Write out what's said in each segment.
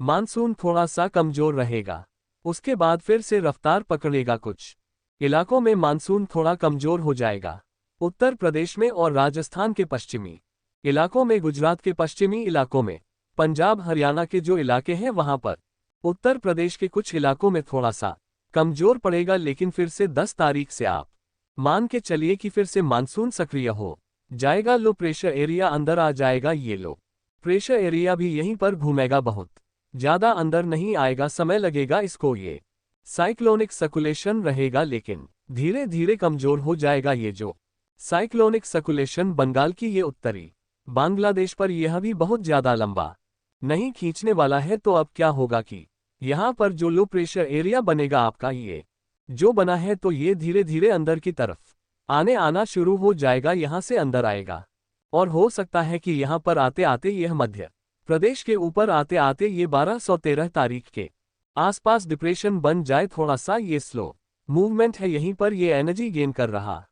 Monsoon थोड़ा सा कमजोर रहेगा, उसके बाद फिर से रफ्तार पकड़ेगा। कुछ इलाकों में मानसून थोड़ा कमजोर हो जाएगा। उत्तर प्रदेश में और राजस्थान के पश्चिमी इलाकों में, गुजरात के पश्चिमी इलाकों में, पंजाब हरियाणा के जो इलाके हैं वहां पर, उत्तर प्रदेश के कुछ इलाकों में थोड़ा सा कमजोर पड़ेगा। लेकिन फिर से 10 तारीख से आप मान के चलिए कि फिर से मानसून सक्रिय हो जाएगा। लो प्रेशर एरिया अंदर आ जाएगा। ये लो प्रेशर एरिया भी यहीं पर घूमेगा, बहुत ज्यादा अंदर नहीं आएगा, समय लगेगा इसको। ये साइक्लोनिक सर्कुलेशन रहेगा लेकिन धीरे धीरे कमजोर हो जाएगा। ये जो साइक्लोनिक सर्कुलेशन बंगाल की, ये उत्तरी बांग्लादेश पर यह भी बहुत ज्यादा लंबा नहीं खींचने वाला है। तो अब क्या होगा कि यहां पर जो लो प्रेशर एरिया बनेगा आपका, ये जो बना है, तो ये धीरे धीरे अंदर की तरफ आना शुरू हो जाएगा, यहां से अंदर आएगा। और हो सकता है कि यहां पर आते आते यह मध्य प्रदेश के ऊपर आते आते ये 1213 तारीख के आसपास डिप्रेशन बन जाए। थोड़ा सा ये स्लो मूवमेंट है, यहीं पर ये एनर्जी गेन कर रहा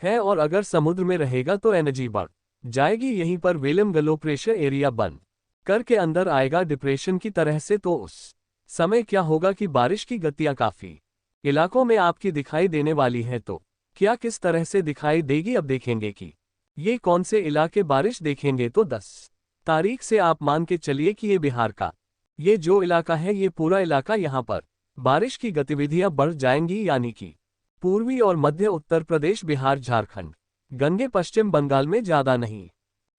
है। और अगर समुद्र में रहेगा तो एनर्जी बढ़ जाएगी। यहीं पर वेलम लो प्रेशर एरिया बन करके अंदर आएगा डिप्रेशन की तरह से। तो उस समय क्या होगा कि बारिश की गतियां काफी इलाकों में आपकी दिखाई देने वाली है। तो क्या किस तरह से दिखाई देगी, अब देखेंगे कि ये कौन से इलाके बारिश देखेंगे। तो 10 तारीख से आप मान के चलिए कि ये बिहार का ये जो इलाका है, ये पूरा इलाका, यहां पर बारिश की गतिविधियां बढ़ जाएंगी। यानी कि पूर्वी और मध्य उत्तर प्रदेश, बिहार, झारखंड, गंगे, पश्चिम बंगाल में ज्यादा नहीं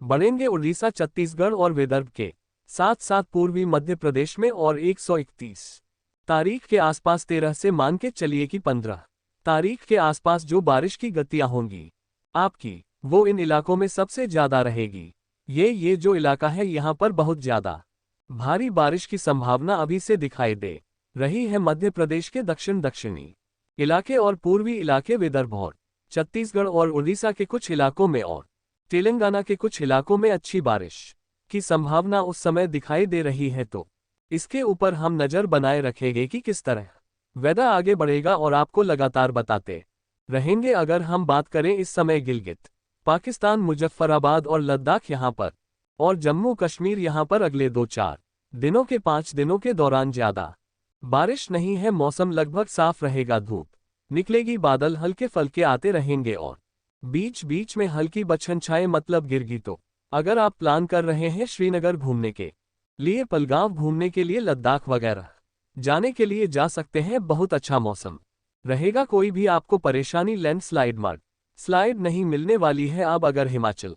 बढ़ेंगे। उड़ीसा, छत्तीसगढ़ और विदर्भ के साथ साथ पूर्वी मध्य प्रदेश में और 131 तारीख के आसपास 13 से मान के चलिए कि 15 तारीख के आसपास जो बारिश की गतियां होंगी आपकी, वो इन इलाकों में सबसे ज्यादा रहेगी। ये जो इलाका है, यहां पर बहुत ज्यादा भारी बारिश की संभावना अभी से दिखाई दे रही है। मध्य प्रदेश के दक्षिणी इलाके और पूर्वी इलाके, विदर्भ और छत्तीसगढ़ और उड़ीसा के कुछ इलाकों में और तेलंगाना के कुछ इलाकों में अच्छी बारिश की संभावना उस समय दिखाई दे रही है। तो इसके ऊपर हम नजर बनाए रखेंगे कि किस तरह वेदर आगे बढ़ेगा और आपको लगातार बताते रहेंगे। अगर हम बात करें इस समय गिलगित पाकिस्तान, मुजफ्फराबाद और लद्दाख यहां पर, और जम्मू कश्मीर यहां पर अगले 2-4 दिनों के 5 दिनों के दौरान ज्यादा बारिश नहीं है। मौसम लगभग साफ रहेगा, धूप निकलेगी, बादल हल्के फल्के आते रहेंगे और बीच बीच में हल्की बछनछाएं मतलब गिरगी। तो अगर आप प्लान कर रहे हैं श्रीनगर घूमने के लिए, पहलगाम घूमने के लिए, लद्दाख वगैरह जाने के लिए जा सकते हैं। बहुत अच्छा मौसम रहेगा, कोई भी आपको परेशानी, लैंडस्लाइड, मड स्लाइड नहीं मिलने वाली है। अब अगर हिमाचल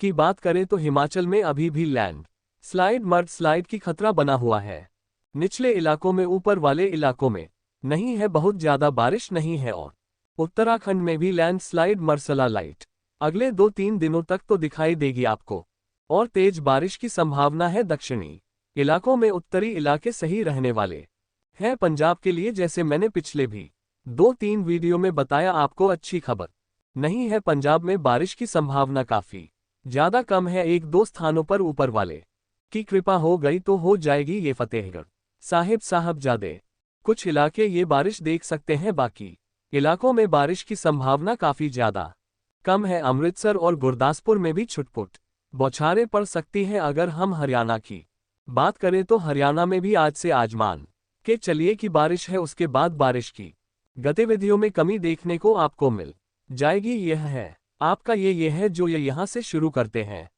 की बात करें तो हिमाचल में अभी भी लैंड स्लाइड, मड स्लाइड की खतरा बना हुआ है। निचले इलाकों में, ऊपर वाले इलाकों में नहीं है, बहुत ज्यादा बारिश नहीं है। और उत्तराखंड में भी लैंडस्लाइड, मरसला लाइट अगले 2-3 दिनों तक तो दिखाई देगी आपको, और तेज बारिश की संभावना है। दक्षिणी इलाकों में उत्तरी इलाके सही रहने वाले हैं पंजाब के लिए, जैसे मैंने पिछले भी 2-3 वीडियो में बताया। आपको अच्छी खबर नहीं है, पंजाब में बारिश की संभावना काफी ज्यादा कम है। 1-2 स्थानों पर ऊपर वाले की कृपा हो गई तो हो जाएगी। ये फतेहगढ़ साहिबजादे कुछ इलाके ये बारिश देख सकते हैं, बाकी इलाकों में बारिश की संभावना काफी ज्यादा कम है। अमृतसर और गुरदासपुर में भी छुटपुट बौछारें पड़ सकती हैं। अगर हम हरियाणा की बात करें तो हरियाणा में भी आज से आज मान के चलिए कि बारिश है, उसके बाद बारिश की गतिविधियों में कमी देखने को आपको मिल जाएगी। यह है आपका ये है जो ये यहां से शुरू करते हैं,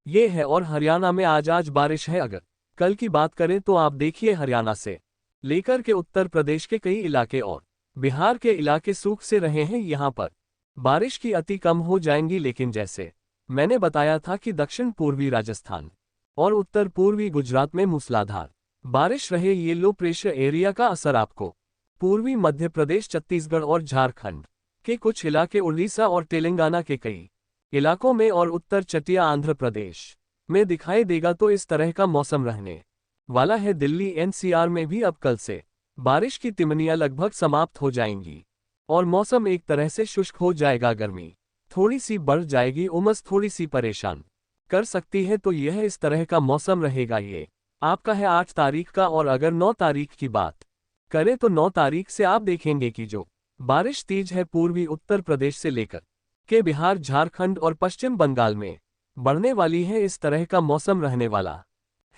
ये है। और हरियाणा में आज बारिश है। अगर कल की बात करें तो आप देखिए, हरियाणा से लेकर के उत्तर प्रदेश के कई इलाके और बिहार के इलाके सूख से रहे हैं। यहां पर बारिश की अति कम हो जाएंगी, लेकिन जैसे मैंने बताया था कि दक्षिण पूर्वी राजस्थान और उत्तर पूर्वी गुजरात में मूसलाधार बारिश रहे। ये लो प्रेशर एरिया का असर आपको पूर्वी मध्य प्रदेश, छत्तीसगढ़ और झारखंड के कुछ इलाके, उड़ीसा और तेलंगाना के कई इलाकों में और उत्तर तटीय आंध्र प्रदेश में दिखाई देगा। तो इस तरह का मौसम रहने वाला है। दिल्ली एनसीआर में भी अब कल से बारिश की तिमनियां लगभग समाप्त हो जाएंगी और मौसम एक तरह से शुष्क हो जाएगा। गर्मी थोड़ी सी बढ़ जाएगी, उमस थोड़ी सी परेशान कर सकती है। तो यह इस तरह का मौसम रहेगा। ये आपका है 8 तारीख का। और अगर 9 तारीख की बात करें तो 9 तारीख से आप देखेंगे कि जो बारिश तेज है पूर्वी उत्तर प्रदेश से लेकर के बिहार, झारखंड और पश्चिम बंगाल में बढ़ने वाली है। इस तरह का मौसम रहने वाला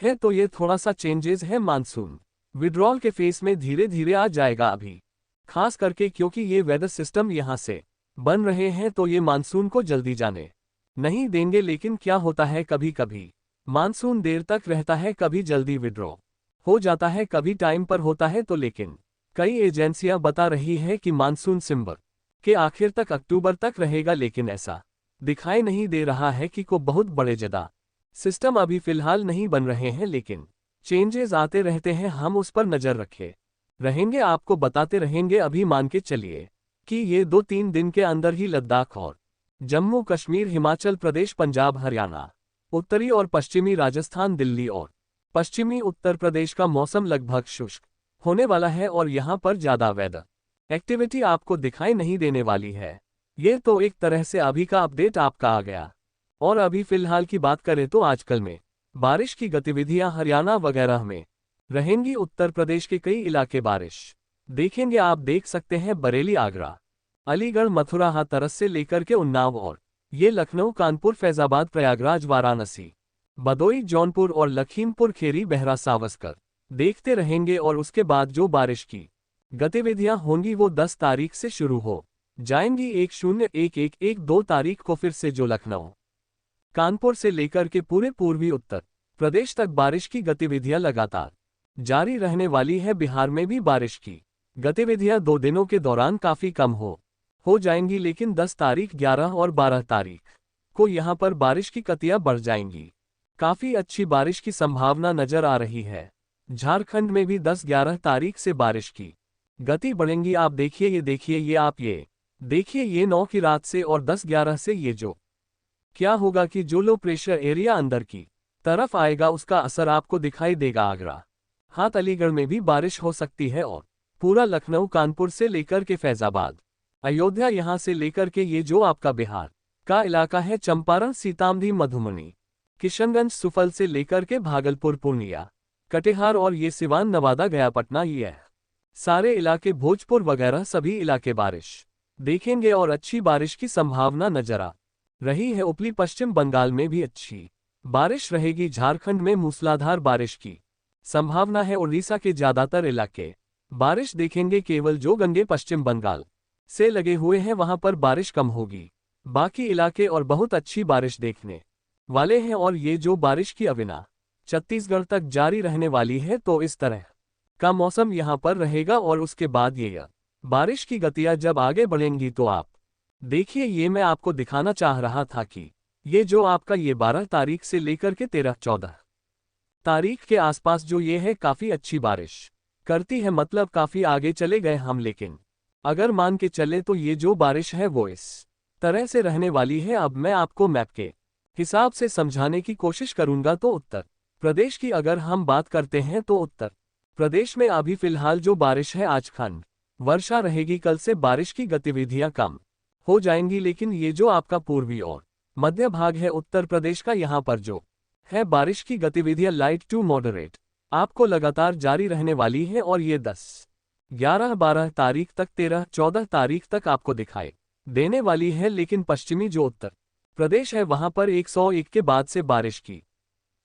है तो ये थोड़ा सा चेंजेस है। मानसून विड्रॉल के फेस में धीरे धीरे आ जाएगा अभी, खास करके क्योंकि ये वेदर सिस्टम यहाँ से बन रहे हैं तो ये मानसून को जल्दी जाने नहीं देंगे। लेकिन क्या होता है, कभी कभी मानसून देर तक रहता है, कभी जल्दी विड्रॉ हो जाता है, कभी टाइम पर होता है। तो लेकिन कई एजेंसियां बता रही है कि मानसून सितंबर के आखिर तक, अक्टूबर तक रहेगा। लेकिन ऐसा दिखाई नहीं दे रहा है कि को बहुत बड़े ज्यादा सिस्टम अभी फिलहाल नहीं बन रहे हैं, लेकिन चेंजेस आते रहते हैं। हम उस पर नजर रखे रहेंगे, आपको बताते रहेंगे। अभी मान के चलिए कि ये 2-3 दिन के अंदर ही लद्दाख और जम्मू कश्मीर, हिमाचल प्रदेश, पंजाब, हरियाणा, उत्तरी और पश्चिमी राजस्थान, दिल्ली और पश्चिमी उत्तर प्रदेश का मौसम लगभग शुष्क होने वाला है और यहाँ पर ज्यादा वेदर एक्टिविटी आपको दिखाई नहीं देने वाली है। ये तो एक तरह से अभी का अपडेट आपका आ गया। और अभी फिलहाल की बात करें तो आजकल में बारिश की गतिविधियां हरियाणा वगैरह में रहेंगी। उत्तर प्रदेश के कई इलाके बारिश देखेंगे आप, देख सकते हैं बरेली, आगरा, अलीगढ़, मथुरा, हाथरस से लेकर के उन्नाव और ये लखनऊ, कानपुर, फैजाबाद, प्रयागराज, वाराणसी, भदोई, जौनपुर और लखीमपुर खीरी, बहरा, सावस्कर देखते रहेंगे। और उसके बाद जो बारिश की गतिविधियां होंगी वो 10 तारीख से शुरू हो जाएंगी। 10-11-12 तारीख को फिर से जो लखनऊ, कानपुर से लेकर के पूरे पूर्वी उत्तर प्रदेश तक बारिश की गतिविधियां लगातार जारी रहने वाली है। बिहार में भी बारिश की गतिविधियां 2 दिनों के दौरान काफी कम हो जाएंगी, लेकिन 10 तारीख, 11 और 12 तारीख को यहां पर बारिश की गतियां बढ़ जाएंगी। काफी अच्छी बारिश की संभावना नजर आ रही है। झारखंड में भी 10-11 तारीख से बारिश की गति बढ़ेंगी। आप देखिए, ये देखिए, ये देखिए, ये 9 की रात से और 10-11 से ये जो क्या होगा कि जो लो प्रेशर एरिया अंदर की तरफ आएगा उसका असर आपको दिखाई देगा। आगरा, हाथ, अलीगढ़ में भी बारिश हो सकती है और पूरा लखनऊ, कानपुर से लेकर के फैजाबाद, अयोध्या, यहां से लेकर के ये जो आपका बिहार का इलाका है, चंपारण, सीतामढ़ी, मधुबनी, किशनगंज, सुफल से लेकर के भागलपुर, पूर्णिया, कटिहार और ये सिवान, नवादा, गया, पटना, ये सारे इलाके, भोजपुर वगैरह सभी इलाके बारिश देखेंगे और अच्छी बारिश की संभावना नजर आ रही है। ऊपरी पश्चिम बंगाल में भी अच्छी बारिश रहेगी। झारखंड में मूसलाधार बारिश की संभावना है। उड़ीसा के ज्यादातर इलाके बारिश देखेंगे। केवल जो गंगे पश्चिम बंगाल से लगे हुए हैं वहां पर बारिश कम होगी, बाकी इलाके और बहुत अच्छी बारिश देखने वाले हैं। और ये जो बारिश की अविना छत्तीसगढ़ तक जारी रहने वाली है, तो इस तरह का मौसम यहां पर रहेगा। और उसके बाद ये बारिश की गतियां जब आगे बढ़ेंगी तो आप देखिए, ये मैं आपको दिखाना चाह रहा था कि ये जो आपका ये 12 तारीख से लेकर के 13-14 तारीख के आसपास जो ये है काफी अच्छी बारिश करती है, मतलब काफी आगे चले गए हम। लेकिन अगर मान के चले तो ये जो बारिश है वो इस तरह से रहने वाली है। अब मैं आपको मैप के हिसाब से समझाने की कोशिश करूंगा। तो उत्तर प्रदेश की अगर हम बात करते हैं तो उत्तर प्रदेश में अभी फिलहाल जो बारिश है, आज खंड वर्षा रहेगी। कल से बारिश की गतिविधियां कम हो जाएंगी, लेकिन ये जो आपका पूर्वी और मध्य भाग है उत्तर प्रदेश का, यहाँ पर जो है बारिश की गतिविधियां लाइट टू मॉडरेट आपको लगातार जारी रहने वाली है। और ये 10-11-12 तारीख तक, 13-14 तारीख तक आपको दिखाई देने वाली है। लेकिन पश्चिमी जो उत्तर प्रदेश है वहां पर 101 के बाद से बारिश की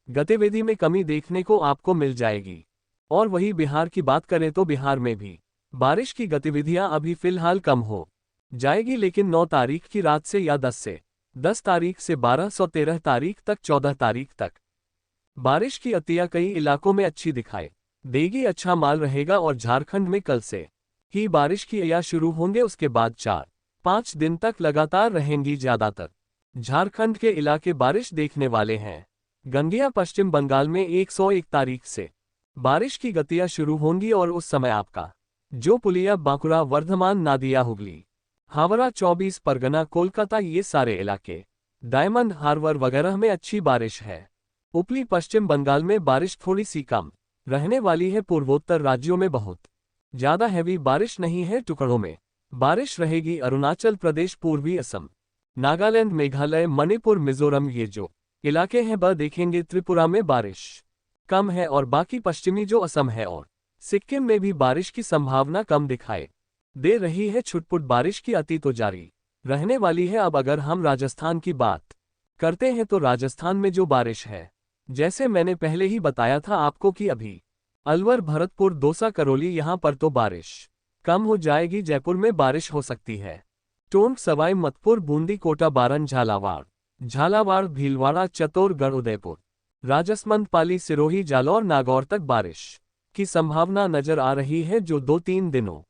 गतिविधि में कमी देखने को आपको मिल जाएगी। और वही बिहार की बात करें तो बिहार में भी बारिश की गतिविधियां अभी फिलहाल कम हो जाएगी, लेकिन 9 तारीख की रात से या 10 तारीख से 12-13 तारीख तक, 14 तारीख तक बारिश की अतिया कई इलाकों में अच्छी दिखाई देगी। अच्छा माल रहेगा। और झारखंड में कल से ही बारिश की अतिया शुरू होंगे, उसके बाद 4-5 दिन तक लगातार रहेंगी। ज्यादातर झारखंड के इलाके बारिश देखने वाले हैं। गंगेया पश्चिम बंगाल में 101 तारीख से बारिश की गतियां शुरू होंगी और उस समय आपका जो पुलिया, बांकुड़ा, वर्धमान, नादिया, हुगली, हावड़ा, 24 परगना, कोलकाता, ये सारे इलाके, डायमंड हार्बर वगैरह में अच्छी बारिश है। ऊपरी पश्चिम बंगाल में बारिश थोड़ी सी कम रहने वाली है। पूर्वोत्तर राज्यों में बहुत ज्यादा हैवी बारिश नहीं है, टुकड़ों में बारिश रहेगी। अरुणाचल प्रदेश, पूर्वी असम, नागालैंड, मेघालय, मणिपुर, मिजोरम, ये जो इलाके हैं ब देखेंगे। त्रिपुरा में बारिश कम है और बाकी पश्चिमी जो असम है और सिक्किम में भी बारिश की संभावना कम दिखाई दे रही है। छुटपुट बारिश की अति तो जारी रहने वाली है। अब अगर हम राजस्थान की बात करते हैं तो राजस्थान में जो बारिश है जैसे मैंने पहले ही बताया था आपको कि अभी अलवर, भरतपुर, दौसा, करौली यहाँ पर तो बारिश कम हो जाएगी। जयपुर में बारिश हो सकती है। टोंक, सवाई माधोपुर, बूंदी, कोटा, बारन, झालावाड़, भीलवाड़ा, चित्तौड़गढ़, उदयपुर, राजसमंद, पाली, सिरोही, जालौर, नागौर तक बारिश की संभावना नजर आ रही है, जो 2-3 दिनों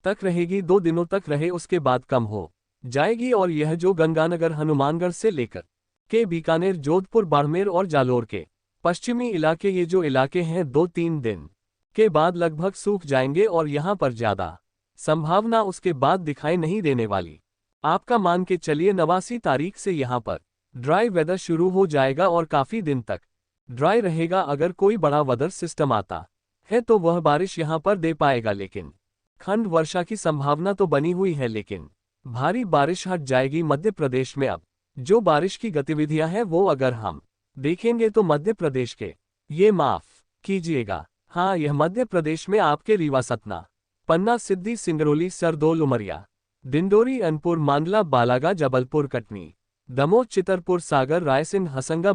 तक रहेगी। 2 दिनों तक रहे, उसके बाद कम हो जाएगी। और यह जो गंगानगर, हनुमानगढ़ से लेकर के बीकानेर, जोधपुर, बाड़मेर और जालोर के पश्चिमी इलाके, ये जो इलाके हैं 2-3 दिन के बाद लगभग सूख जाएंगे और यहाँ पर ज्यादा संभावना उसके बाद दिखाई नहीं देने वाली। आपका मान के चलिए 89 तारीख से यहाँ पर ड्राई वेदर शुरू हो जाएगा और काफी दिन तक ड्राई रहेगा। अगर कोई बड़ा वेदर सिस्टम आता है तो वह बारिश यहाँ पर दे पाएगा, लेकिन खंड वर्षा की संभावना तो बनी हुई है, लेकिन भारी बारिश हट जाएगी मध्य प्रदेश में। अब जो बारिश की गतिविधियां हैं वो अगर हम देखेंगे तो मध्य प्रदेश के, ये माफ कीजिएगा, हाँ, यह मध्य प्रदेश में आपके रीवा, सतना, पन्ना, सिद्धि, सिंगरौली, सरदोल, उमरिया, डिंडोरी, अनपुर, मांडला, बालाघाट, जबलपुर, कटनी, दमोह, चितरपुर, सागर, रायसेन, हसंगा,